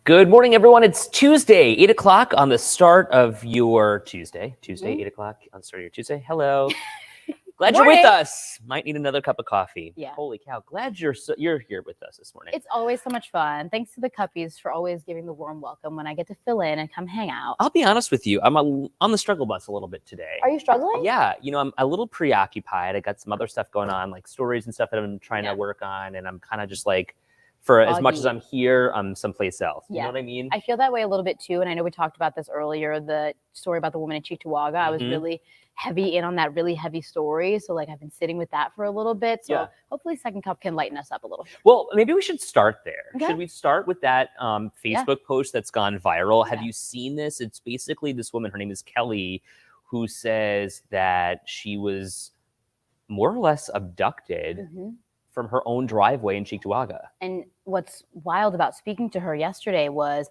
Good morning, everyone. It's Tuesday, 8 o'clock on the start of your Tuesday. 8 o'clock on the start of your Tuesday. Hello. Glad you're with us. Might need another cup of coffee. Yeah. Holy cow. Glad you're here with us this morning. It's always so much fun. Thanks to the Cuppies for always giving the warm welcome when I get to fill in and come hang out. I'll be honest with you. I'm on the struggle bus a little bit today. Are you struggling? Yeah. I'm a little preoccupied. I got some other stuff going on, like stories and stuff that I'm trying to work on. And I'm kind of just like, for as much as I'm here, I'm someplace else. You know what I mean? I feel that way a little bit too. And I know we talked about this earlier, the story about the woman in Cheektowaga. I was really heavy in on that really heavy story. So like I've been sitting with that for a little bit. So hopefully Second Cup can lighten us up a little. Well, maybe we should start there. Okay. Should we start with that Facebook post that's gone viral? Have you seen this? It's basically this woman, her name is Kelly, who says that she was more or less abducted from her own driveway in Cheektowaga. And what's wild about speaking to her yesterday was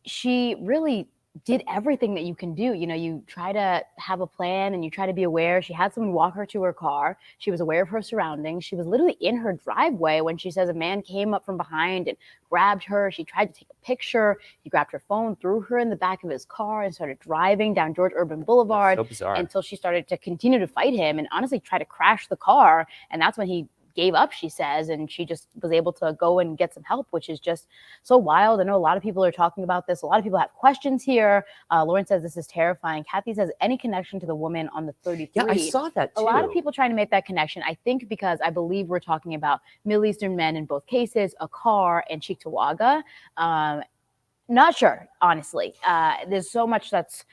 she really did everything that you can do. You know, you try to have a plan and you try to be aware. She had someone walk her to her car. She was aware of her surroundings. She was literally in her driveway when she says a man came up from behind and grabbed her. She tried to take a picture. He grabbed her phone, threw her in the back of his car and started driving down George Urban Boulevard until she started to continue to fight him and honestly try to crash the car. And that's when he gave up, she says, and she just was able to go and get some help, which is just so wild. I know a lot of people are talking about this. A lot of people have questions here. Lauren says this is terrifying. Kathy says any connection to the woman on the 33. Yeah, I saw that too. A lot of people trying to make that connection. I think because I believe we're talking about Middle Eastern men in both cases, a car and Cheektowaga. Not sure, honestly. There's so much that's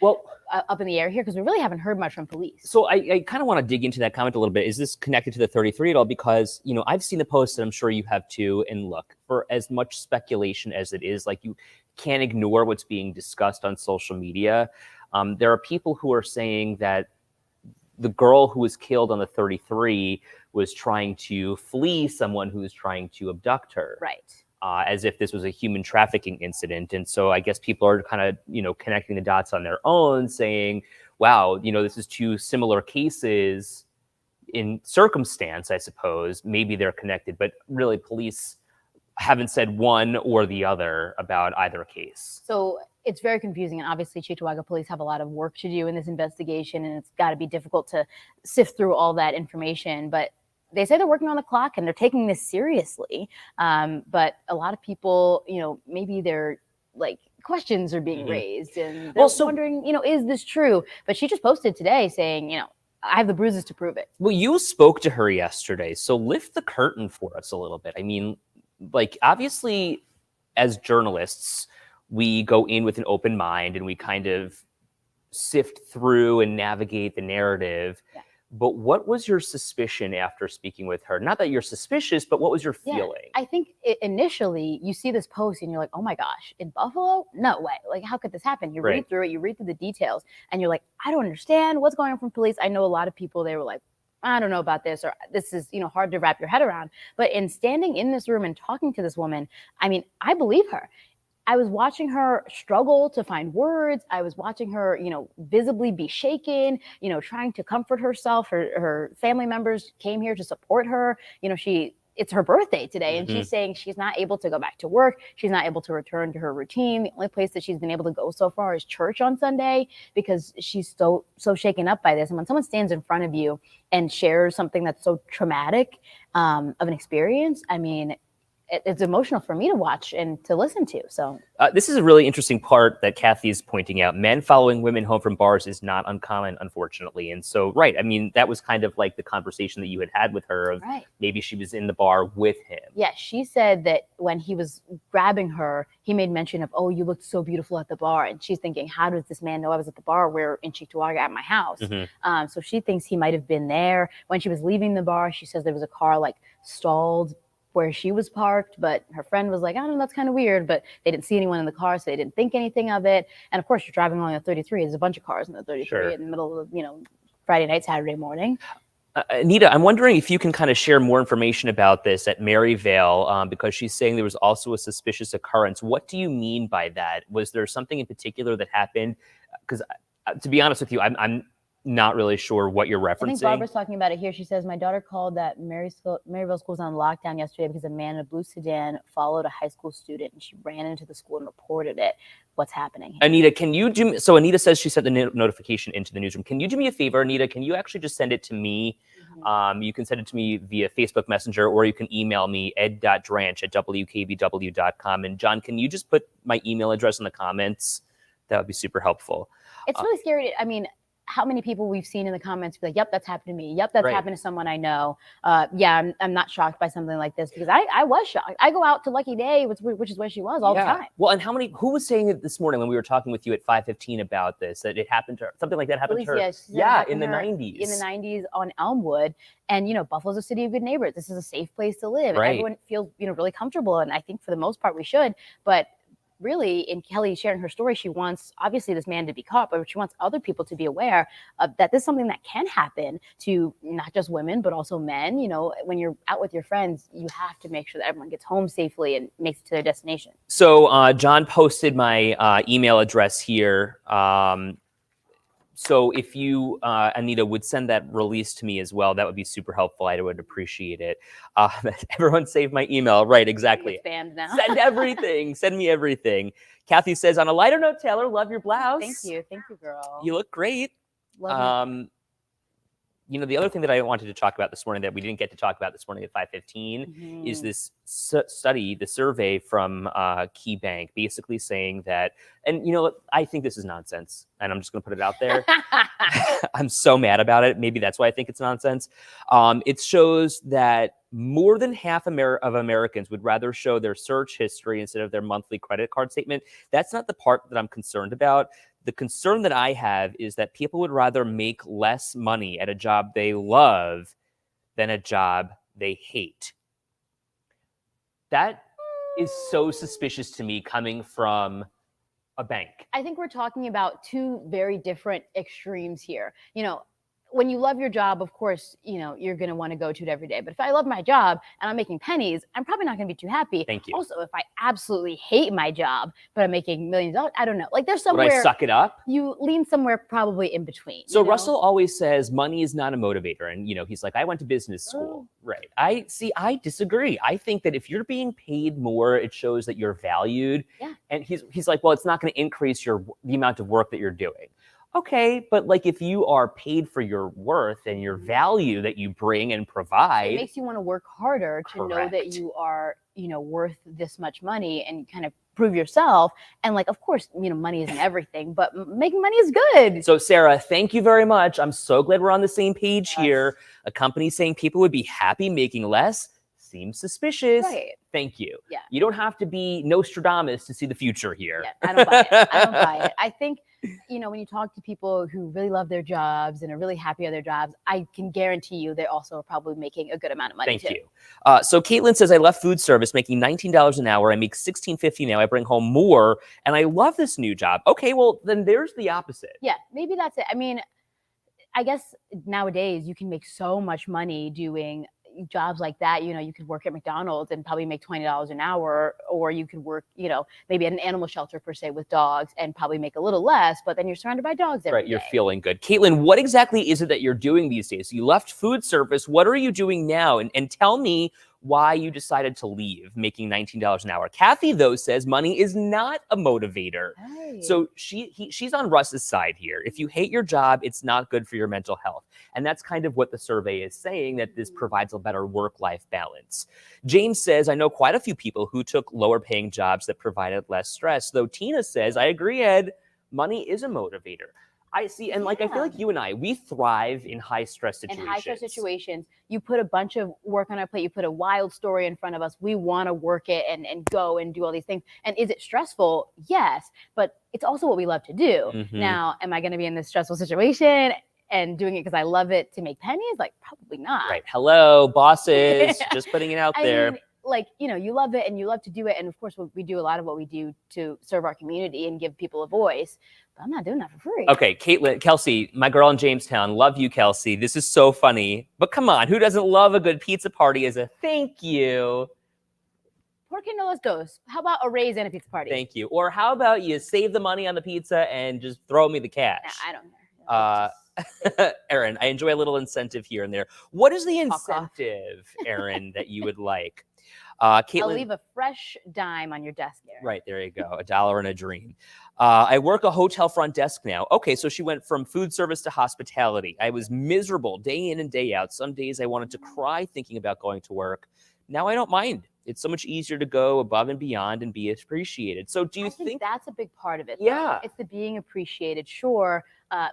up in the air here because we really haven't heard much from police. So I kind of want to dig into that comment a little bit. Is this connected to the 33 at all? Because, I've seen the post and I'm sure you have too. And look, for as much speculation as it is, like you can't ignore what's being discussed on social media. There are people who are saying that the girl who was killed on the 33 was trying to flee someone who was trying to abduct her. Right. As if this was a human trafficking incident. And so I guess people are kind of, connecting the dots on their own saying, wow, this is two similar cases in circumstance, I suppose. Maybe they're connected, but really police haven't said one or the other about either case. So it's very confusing. And obviously Cheektowaga police have a lot of work to do in this investigation and it's got to be difficult to sift through all that information. But they say they're working on the clock and they're taking this seriously. But a lot of people, maybe they're like questions are being raised and they're wondering, is this true? But she just posted today saying, I have the bruises to prove it. Well, you spoke to her yesterday. So lift the curtain for us a little bit. I mean, like obviously as journalists, we go in with an open mind and we kind of sift through and navigate the narrative. Yeah. But what was your suspicion after speaking with her? Not that you're suspicious, but what was your feeling? I think initially you see this post and you're like, oh my gosh, in Buffalo? No way. Like, how could this happen? You read through it, you read through the details, and you're like, I don't understand what's going on from police. I know a lot of people, they were like, I don't know about this, or this is, hard to wrap your head around. But in standing in this room and talking to this woman, I mean, I believe her. I was watching her struggle to find words. I was watching her, visibly be shaken, trying to comfort herself. Her family members came here to support her. It's her birthday today, and she's saying she's not able to go back to work. She's not able to return to her routine. The only place that she's been able to go so far is church on Sunday because she's so shaken up by this. And when someone stands in front of you and shares something that's so traumatic of an experience, I mean, it's emotional for me to watch and to listen to. So this is a really interesting part that Kathy is pointing out. Men following women home from bars is not uncommon, unfortunately. And so, I mean, that was kind of like the conversation that you had with her of maybe she was in the bar with him. Yeah, she said that when he was grabbing her, he made mention of, oh, you looked so beautiful at the bar. And she's thinking, how does this man know I was at the bar? We're in Cheektowaga at my house. So she thinks he might have been there. When she was leaving the bar, she says there was a car like stalled where she was parked, but her friend was like, I don't know, that's kind of weird, but they didn't see anyone in the car, so they didn't think anything of it. And of course, you're driving along the 33. There's a bunch of cars in the 33 in the middle of, Friday night, Saturday morning. Anita, I'm wondering if you can kind of share more information about this at Maryvale, because she's saying there was also a suspicious occurrence. What do you mean by that? Was there something in particular that happened? Because to be honest with you, I'm not really sure what you're I think referencing. Barbara's talking about it here. She says, my daughter called that Maryville school was on lockdown yesterday because a man in a blue sedan followed a high school student and she ran into the school and reported it. What's happening here? Anita, can you do, so Anita says she sent the notification into the newsroom. Can you do me a favor, Anita? Can you actually just send it to me? You can send it to me via Facebook Messenger, or you can email me, ed.dranch@wkbw.com. And John, can you just put my email address in the comments? That would be super helpful. It's really scary. I mean, how many people we've seen in the comments be like, yep, that's happened to me. Yep, that's happened to someone I know. Yeah, I'm not shocked by something like this because I was shocked. I go out to Lucky Day, which is where she was all the time. Well, and who was saying it this morning when we were talking with you at 5:15 about this, that it happened to her, something like that happened to her? Yeah, in the 90s. In the 90s on Elmwood. And, Buffalo's a city of good neighbors. This is a safe place to live. Right. And everyone feels, really comfortable. And I think for the most part we should. But really, in Kelly sharing her story, she wants obviously this man to be caught, but she wants other people to be aware of that this is something that can happen to not just women, but also men. When you're out with your friends, you have to make sure that everyone gets home safely and makes it to their destination. So John posted my email address here. So if you, Anita, would send that release to me as well, that would be super helpful. I would appreciate it. Everyone save my email. Right, exactly. It's banned now. Send everything. Send me everything. Kathy says, on a lighter note, Taylor, love your blouse. Thank you. Thank you, girl. You look great. Love The other thing that I wanted to talk about this morning that we didn't get to talk about this morning at 5:15 is this study, the survey from KeyBank, basically saying that, and I think this is nonsense, and I'm just going to put it out there. I'm so mad about it. Maybe that's why I think it's nonsense. It shows that more than half of Americans would rather show their search history instead of their monthly credit card statement. That's not the part that I'm concerned about. The concern that I have is that people would rather make less money at a job they love than a job they hate. That is so suspicious to me coming from a bank. I think we're talking about two very different extremes here. When you love your job, of course, you're going to want to go to it every day. But if I love my job and I'm making pennies, I'm probably not going to be too happy. Thank you. Also, if I absolutely hate my job, but I'm making millions of dollars, I don't know. Like there's somewhere. Would I suck it up? You lean somewhere probably in between. So Russell always says money is not a motivator. And, he's like, I went to business school. Right. I disagree. I think that if you're being paid more, it shows that you're valued. Yeah. And he's like, well, it's not going to increase the amount of work that you're doing. Okay, but if you are paid for your worth and your value that you bring and provide, it makes you want to work harder to know that you are, worth this much money and kind of prove yourself. And of course, money isn't everything, but making money is good. So Sarah, thank you very much. I'm so glad we're on the same page here. A company saying people would be happy making less seems suspicious. Right. Thank you. Yeah. You don't have to be Nostradamus to see the future here. Yeah, I don't buy it. I don't buy it. I think, when you talk to people who really love their jobs and are really happy with their jobs, I can guarantee you they also are probably making a good amount of money. Thank you. So Caitlin says, I left food service making $19 an hour. I make $16.50 now. I bring home more and I love this new job. Okay, well, then there's the opposite. Yeah, maybe that's it. I mean, I guess nowadays you can make so much money doing jobs like that. You could work at McDonald's and probably make $20 an hour, or you could work, maybe at an animal shelter per se with dogs and probably make a little less, but then you're surrounded by dogs every day. You're feeling good. Caitlin, what exactly is it that you're doing these days? You left food service. What are you doing now? And tell me why you decided to leave making $19 an hour. Kathy, though, says money is not a motivator. Right. So she's on Russ's side here. If you hate your job, it's not good for your mental health. And that's kind of what the survey is saying, that this provides a better work-life balance. James says, I know quite a few people who took lower paying jobs that provided less stress, though Tina says, I agree, Ed, money is a motivator. I see. And I feel like you and I, we thrive in high stress situations. In high stress situations, you put a bunch of work on our plate, you put a wild story in front of us. We want to work it and go and do all these things. And is it stressful? Yes. But it's also what we love to do. Mm-hmm. Now, am I going to be in this stressful situation and doing it because I love it to make pennies? Probably not. Right. Hello, bosses. Just putting it out there. You love it and you love to do it. And of course, we do a lot of what we do to serve our community and give people a voice. But I'm not doing that for free. Okay, Kelsey, my girl in Jamestown. Love you, Kelsey. This is so funny. But come on, who doesn't love a good pizza party as a thank you? ¿Por qué no los dos? How about a raise and a pizza party? Thank you. Or how about you save the money on the pizza and just throw me the cash? Nah, I don't care. Aaron, I enjoy a little incentive here and there. What is the Talk off. incentive, Aaron, that you would like? I'll Caitlin, leave a fresh dime on your desk, Aaron. right, there you go. $1 and a dream. I work a hotel front desk now. Okay, so she went from food service to hospitality. I was miserable day in and day out. Some days I wanted to cry thinking about going to work. Now I don't mind. It's so much easier to go above and beyond and be appreciated. So do you I think that's a big part of it. though. Yeah. It's the being appreciated. Sure,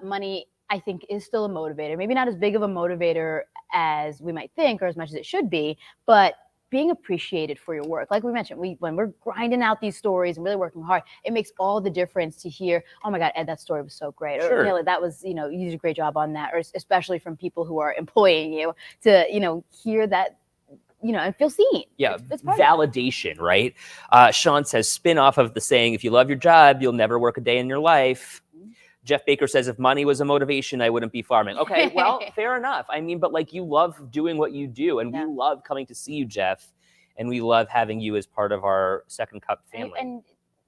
money, I think, is still a motivator. Maybe not as big of a motivator as we might think or as much as it should be, but being appreciated for your work. Like we mentioned, when we're grinding out these stories and really working hard, it makes all the difference to hear, oh my God, Ed, that story was so great. Sure. Or, you know, that was, you know, you did a great job on that. Or especially from people who are employing you to, you know, hear that, you know, and feel seen. Yeah, It's part of it. validation, right? Sean says, spin off of the saying, if you love your job, you'll never work a day in your life. Jeff Baker says, if money was a motivation, I wouldn't be farming. Okay, well, fair enough. I mean, but like you love doing what you do, and Yeah. we love coming to see you, Jeff, and we love having you as part of our Second Cup family. And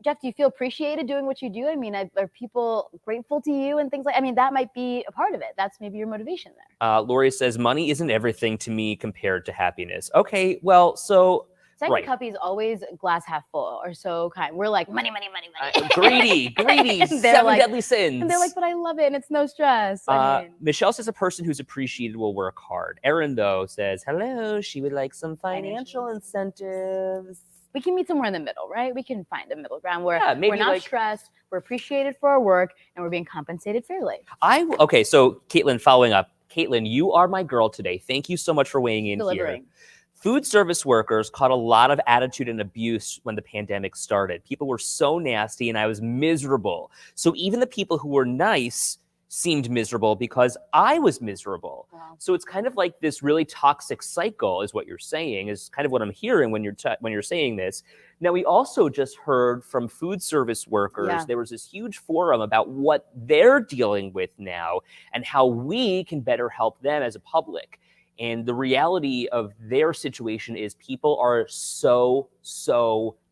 Jeff, do you feel appreciated doing what you do? I mean, are people grateful to you and things like? I mean, that might be a part of it. That's maybe your motivation there. Lori says, money isn't everything to me compared to happiness. Okay, well, so Second right. Cup is always glass half full or so kind. We're like money, money, money, money. greedy, And they're seven like- deadly sins. And they're like, but I love it and it's no stress. I mean, Michelle says a person who's appreciated will work hard. Erin, though, says, hello, she would like some financial incentives. we can meet somewhere in the middle, right? We can find a middle ground where Yeah, maybe we're not like- stressed, we're appreciated for our work, and we're being compensated fairly. Okay, so Caitlin, following up. Caitlin, you are my girl today. Thank you so much for weighing in Delivering. here. Food service workers caught a lot of attitude and abuse when the pandemic started. People were so nasty and I was miserable. So even the people who were nice seemed miserable because I was miserable. Wow. So it's kind of like this really toxic cycle is what you're saying, is kind of what I'm hearing when you're saying this. Now, we also just heard from food service workers. Yeah. There was this huge forum about what they're dealing with now and how we can better help them as a public. And the reality of their situation is people are so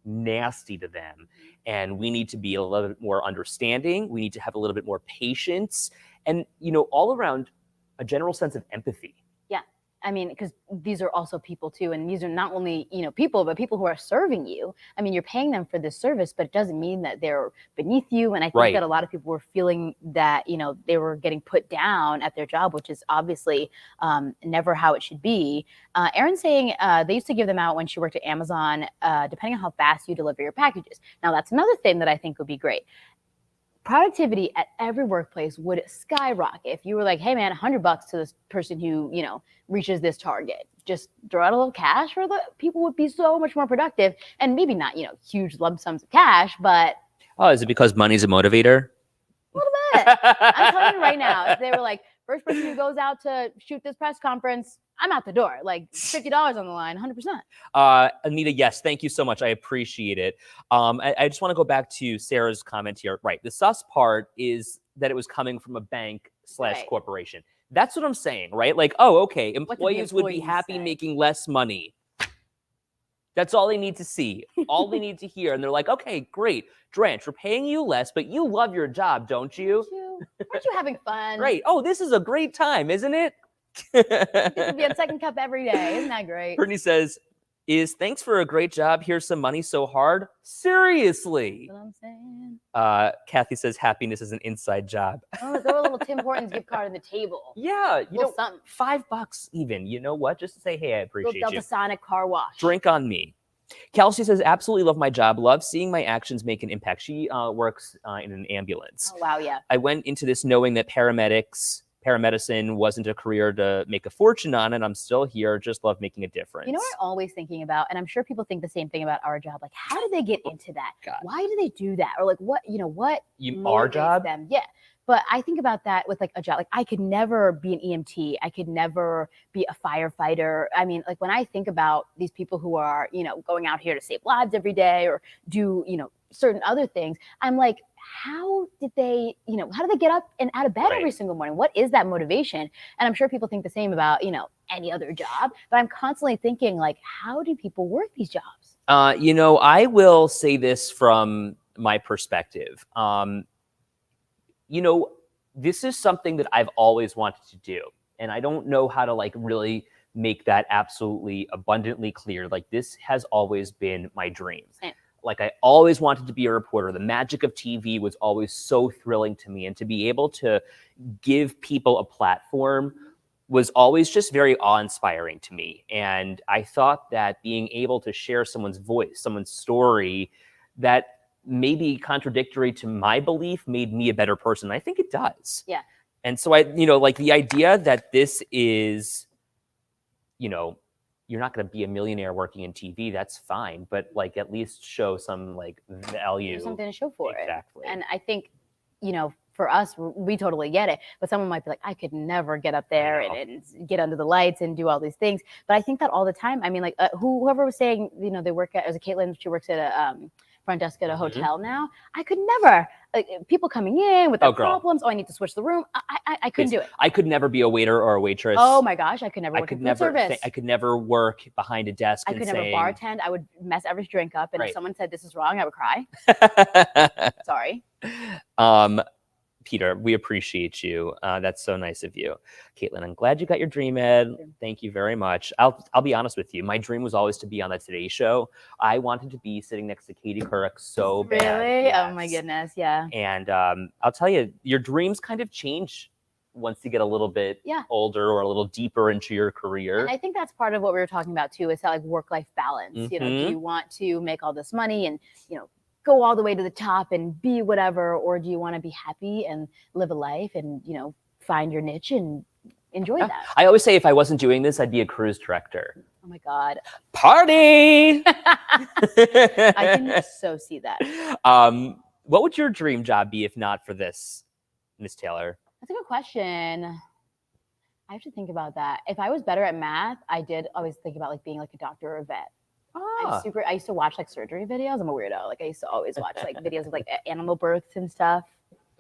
nasty to them. And we need to be a little bit more understanding. We need to have a little bit more patience and, you know, all around a general sense of empathy. I mean, because these are also people too, and these are not only, you know, people, but people who are serving you. I mean, you're paying them for this service, but it doesn't mean that they're beneath you. And I think Right. that a lot of people were feeling that, you know, they were getting put down at their job, which is obviously never how it should be. Erin's saying they used to give them out when she worked at Amazon, depending on how fast you deliver your packages. Now, that's another thing that I think would be great. Productivity at every workplace would skyrocket if you were like, hey man, $100 to this person who, you know, reaches this target. Just throw out a little cash for the people would be so much more productive, and maybe not, you know, huge lump sums of cash, but Oh, is it because money's a motivator? a little bit. I'm telling you right now, if they were like, first person who goes out to shoot this press conference, I'm out the door. Like $50 on the line, 100%. Anita, yes, thank you so much. I appreciate it. I just want to go back to Sarah's comment here. Right. The sus part is that it was coming from a bank / Right. corporation. That's what I'm saying, right? Like, oh, okay. the Employees would be employees happy say? making less money. That's all they need to see, all they need to hear. And they're like, okay, great. Drench, we're paying you less, but you love your job, don't you? Aren't you having fun? Great. Oh, this is a great time, isn't it? You could be on Second Cup every day. Isn't that great? Brittany says, thanks for a great job. Here's some money so hard. Seriously. That's what I'm saying. Kathy says happiness is an inside job. Oh, throw a little Tim Hortons gift card on the table. Yeah, you know, Little something. $5 even. You know what? Just to say, hey, I Little appreciate Delta you. Sonic car wash. Drink on me. Kelsey says, absolutely love my job. Love seeing my actions make an impact. She works in an ambulance. Oh, wow, yeah. I went into this knowing that paramedicine wasn't a career to make a fortune on, and I'm still here. Just love making a difference. You know what I'm always thinking about, and I'm sure people think the same thing about our job. Like, how did they get into that? God. Why do they do that? Or like, what, you know, what Our motivates job? them? Yeah. But I think about that with like a job. Like I could never be an EMT. I could never be a firefighter. I mean, like when I think about these people who are, you know, going out here to save lives every day or do, you know, certain other things, I'm like, how did they, you know, how do they get up and out of bed Right. every single morning? What is that motivation? And I'm sure people think the same about, you know, any other job, but I'm constantly thinking like, how do people work these jobs? You know, I will say this from my perspective. You know, this is something that I've always wanted to do. And I don't know how to like really make that absolutely abundantly clear. Like this has always been my dream. Same. Like I always wanted to be a reporter. The magic of TV was always so thrilling to me. And to be able to give people a platform was always just very awe-inspiring to me. And I thought that being able to share someone's voice, someone's story that may be contradictory to my belief made me a better person. I think it does. Yeah. And so I, like the idea that this is, you're not going to be a millionaire working in TV, that's fine. But like at least show some like value. There's something to show for Exactly. it. And I think, for us, we totally get it. But someone might be like, I could never get up there and get under the lights and do all these things. But I think that all the time. I mean, like whoever was saying, they work at, as a Caitlin, she works at a front desk at a hotel now. I could never, people coming in with their problems. Oh, I need to switch the room. I couldn't do it. I could never be a waiter or a waitress. Oh my gosh, I could never work in food service. I could never work behind a desk. I could never bartend. I would mess every drink up. And if someone said this is wrong, I would cry. Sorry. Peter, we appreciate you. That's so nice of you. Caitlin, I'm glad you got your dream ed. Thank you very much. I'll be honest with you. My dream was always to be on the Today Show. I wanted to be sitting next to Katie Couric so bad. Really? Yes. Oh my goodness, yeah. And I'll tell you, your dreams kind of change once you get a little bit older or a little deeper into your career. And I think that's part of what we were talking about too, is that like work-life balance. Do you want to make all this money and, go all the way to the top and be whatever, or do you want to be happy and live a life and, find your niche and enjoy that? I always say if I wasn't doing this, I'd be a cruise director. Oh my God. Party! I can so see that. What would your dream job be if not for this, Miss Taylor? That's a good question. I have to think about that. If I was better at math, I did always think about like being like a doctor or a vet. I used to watch like surgery videos. I'm a weirdo. Like I used to always watch like videos of like animal births and stuff.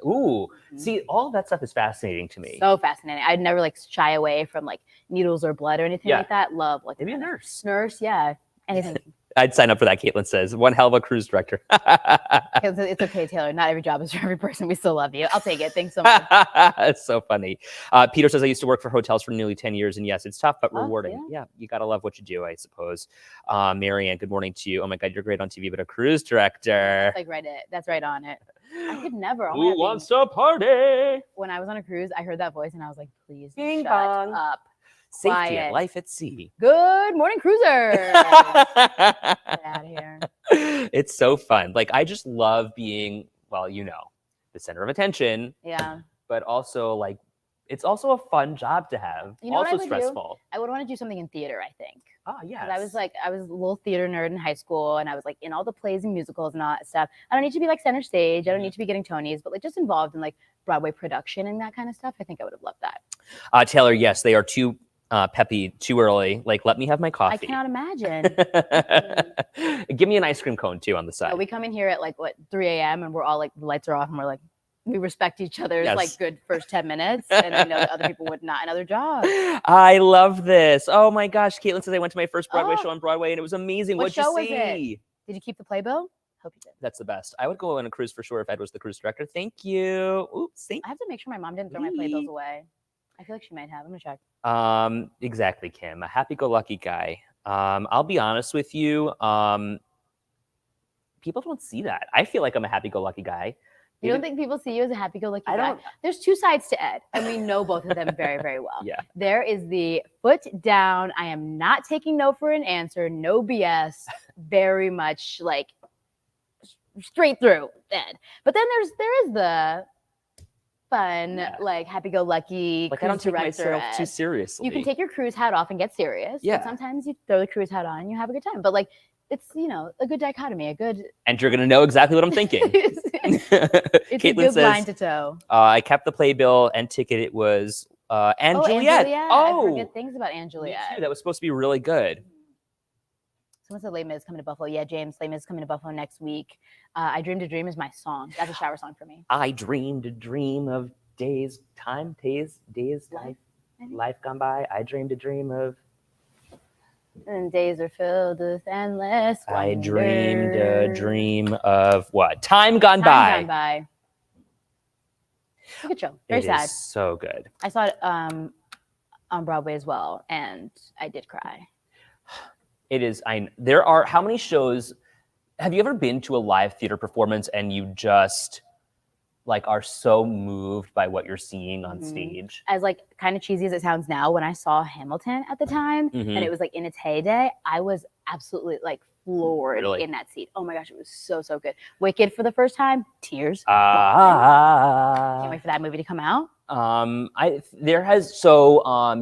Ooh, see, all of that stuff is fascinating to me. So fascinating. I'd never like shy away from like needles or blood or anything like that. Love like maybe a nurse. Nurse, yeah. Anything. I'd sign up for that, Caitlin says. One hell of a cruise director. It's okay, Taylor. Not every job is for every person. We still love you. I'll take it. Thanks so much. It's so funny. Peter says, I used to work for hotels for nearly 10 years. And yes, it's tough, but rewarding. Yeah, you got to love what you do, I suppose. Marianne, good morning to you. Oh my God, you're great on TV, but a cruise director. That's like right it. That's right on it. I could never. Who wants to party? When I was on a cruise, I heard that voice and I was like, please Bing shut bong. up. Safety and life at sea. Good morning, cruiser. Get out of here. It's so fun. Like, I just love being, well, the center of attention. Yeah. But also, like, it's also a fun job to have. Also stressful. I would want to do something in theater, I think. Oh, yes. I was a little theater nerd in high school, and I was like in all the plays and musicals and all that stuff. I don't need to be like center stage. I don't need to be getting Tonys, but like just involved in like Broadway production and that kind of stuff. I think I would have loved that. Taylor, yes, they are too peppy, too early. Like, let me have my coffee. I cannot imagine. Give me an ice cream cone too on the side. We come in here at like 3 a.m. and we're all like, the lights are off and we're like, we respect each other's like good first 10 minutes. And I know that other people would not in other jobs. I love this. Oh my gosh. Caitlin says I went to my first Broadway show on Broadway and it was amazing. What show was it? Did you keep the playbill? Hope you did. That's the best. I would go on a cruise for sure if Ed was the cruise director. Thank you. Oops. I have to make sure my mom didn't throw my playbills away. I feel like she might have. I'm gonna check. Exactly, Kim. A happy-go-lucky guy. I'll be honest with you. People don't see that. I feel like I'm a happy-go-lucky guy. You don't think people see you as a happy-go-lucky guy? There's two sides to Ed, and we know both of them very, very well. Yeah. There is the foot down. I am not taking no for an answer. No BS. Very much like straight through Ed. But then there is the fun, like happy-go-lucky. Like I don't take myself too seriously. You can take your cruise hat off and get serious. Yeah. But sometimes you throw the cruise hat on and you have a good time. But like it's a good dichotomy, and you're gonna know exactly what I'm thinking. It's Caitlin a good line to toe. I kept the playbill and ticket. It was Anne Juliet. I heard good things about Anne Juliet. Me too. That was supposed to be really good. Someone said Les Mis is coming to Buffalo. Yeah, James, Les Mis is coming to Buffalo next week. I Dreamed a Dream is my song. That's a shower song for me. I dreamed a dream of days life gone by. I dreamed a dream of. And days are filled with endless wonder. I dreamed a dream of what? Time gone by. It's a good show. Very It sad. is so good. I saw it on Broadway as well, and I did cry. It is. There are how many shows? Have you ever been to a live theater performance and you just like are so moved by what you're seeing on stage? As like kind of cheesy as it sounds now, when I saw Hamilton at the time and it was like in its heyday, I was absolutely like floored Really? in that seat. Oh my gosh, it was so good. Wicked for the first time, tears. Can't wait for that movie to come out.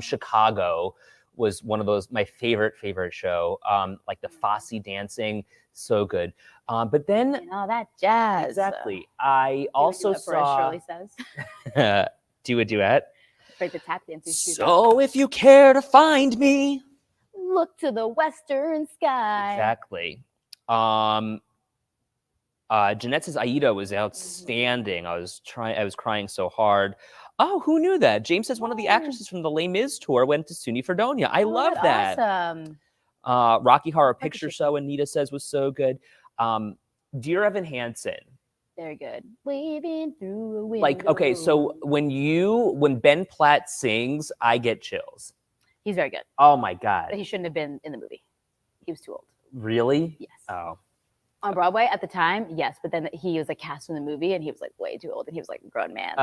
Chicago was one of those, my favorite show. Like the Fosse dancing, so good. But then And all that jazz. exactly, I also Do it saw Shirley says. do a duet. Right, the tap dancers do that. So if you care to find me, Look to the western sky. exactly. Jeanette says Aida was outstanding. I was crying so hard. Oh, who knew that? James says one of the actresses from the Les Mis tour went to SUNY Fredonia. I love that. Awesome. Rocky Horror Picture Show, Anita says, was so good. Dear Evan Hansen. Very good. Waving through a window. Like, okay, so when Ben Platt sings, I get chills. He's very good. Oh my God. But he shouldn't have been in the movie. He was too old. Really? Yes. Oh. On Broadway at the time, yes, but then he was like cast in the movie and he was like way too old and he was like a grown man.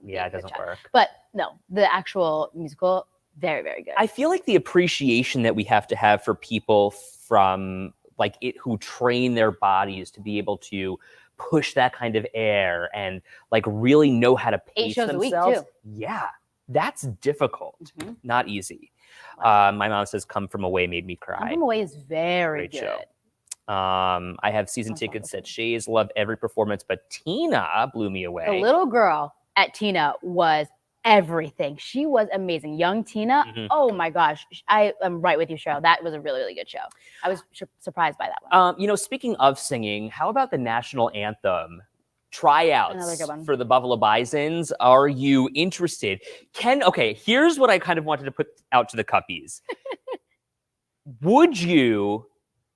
Yeah, it doesn't work. But no, the actual musical, very, very good. I feel like the appreciation that we have to have for people from like it who train their bodies to be able to push that kind of air and like really know how to pace 8 shows a week, themselves. too. Yeah, that's difficult. Mhm. Not easy. My mom says "Come From Away" made me Come cry. From Away is very Great good. show. I have season Sounds tickets wonderful. at Shays. Love every performance, but Tina blew me away. The little girl at Tina was everything. She was amazing. Young Tina, Mhm. oh my gosh. I am right with you, Cheryl. That was a really, really good show. I was surprised by that one. Speaking of singing, how about the national anthem Another tryouts good one. for the Buffalo Bisons? Are you interested? Okay, here's what I kind of wanted to put out to the Cuppies. Would you,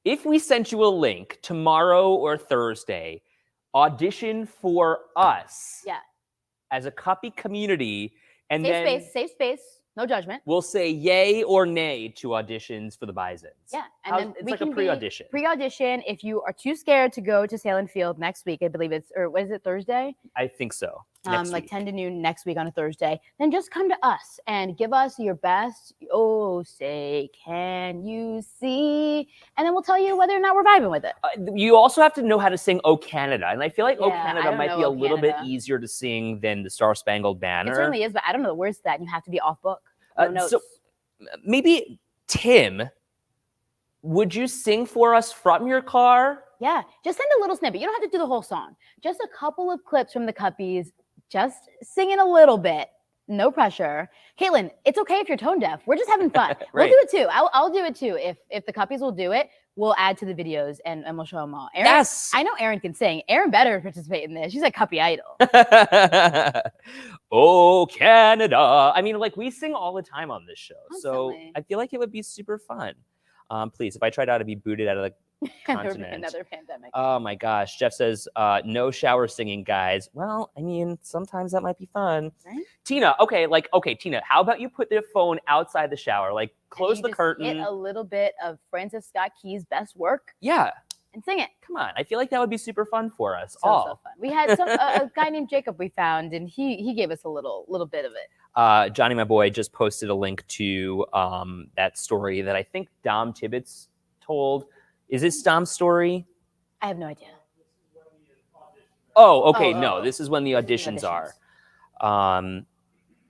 if we sent you a link tomorrow or Thursday, audition for us Yeah. as a Cuppy community, and then Safe space, no judgment. we'll say yay or nay to auditions for the Bisons? Yeah, and How's- then it's we like a can be pre-audition. Pre-audition. If you are too scared to go to Salem Field next week, I believe it's, or what is it, Thursday? I think so. Next Like week. 10 to noon next week on a Thursday. Then just come to us and give us your best. Oh, say, can you see? And then we'll tell you whether or not we're vibing with it. You also have to know how to sing "O Canada," and I feel like "O Yeah, I Canada" don't might know be a "O little bit Canada." easier to sing than the "Star Spangled Banner." It certainly is, but I don't know the words to that. And you have to be off book. No notes. So maybe Tim, would you sing for us from your car? Yeah, just send a little snippet. You don't have to do the whole song. Just a couple of clips from the Cuppies, just singing a little bit. No pressure. Caitlin, it's okay if you're tone deaf. We're just having fun. We'll Right. do it too. I'll do it too. If the Cuppies will do it, we'll add to the videos and we'll show them all. Erin, Yes. I know Erin can sing. Erin better participate in this. She's a Cuppy idol. Oh, Canada. I mean, like we sing all the time on this show. So Constantly. I feel like it would be super fun. Please, if I tried out to be booted out of the continent. Another pandemic. Oh my gosh. Jeff says, no shower singing, guys. Well, I mean, sometimes that might be fun. Right? Tina, Tina, how about you put the phone outside the shower? Like And close you the just curtain. Hit a little bit of Francis Scott Key's best work Yeah. and sing it. Come on. I feel like that would be super fun for us So all. fun. We had a guy named Jacob we found, and he gave us a little bit of it. Johnny, my boy, just posted a link to that story that I think Dom Tibbetts told. Is this Dom's story? I have no idea. Oh, okay. Oh, No, oh. this is when the This is auditions auditions. are.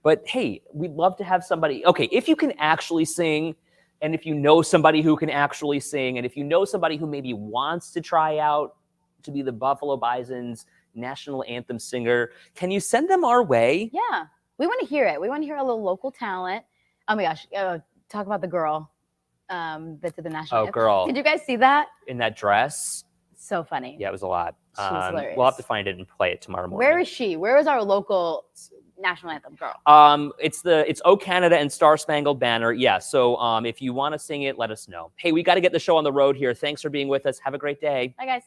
But hey, we'd love to have somebody. Okay, if you can actually sing, and if you know somebody who can actually sing, and if you know somebody who maybe wants to try out to be the Buffalo Bison's national anthem singer, can you send them our way? Yeah, we want to hear it. We want to hear a little local talent. Oh my gosh, talk about the girl that did the national Oh, anthem. girl, Did you guys see that? in that dress. So funny. Yeah, it was a lot. She was hilarious. We'll have to find it and play it tomorrow morning. Where is she? Where is our local national anthem girl? It's "O Canada" and "Star Spangled Banner." Yeah. So if you want to sing it, let us know. Hey, we got to get the show on the road here. Thanks for being with us. Have a great day. Bye, guys.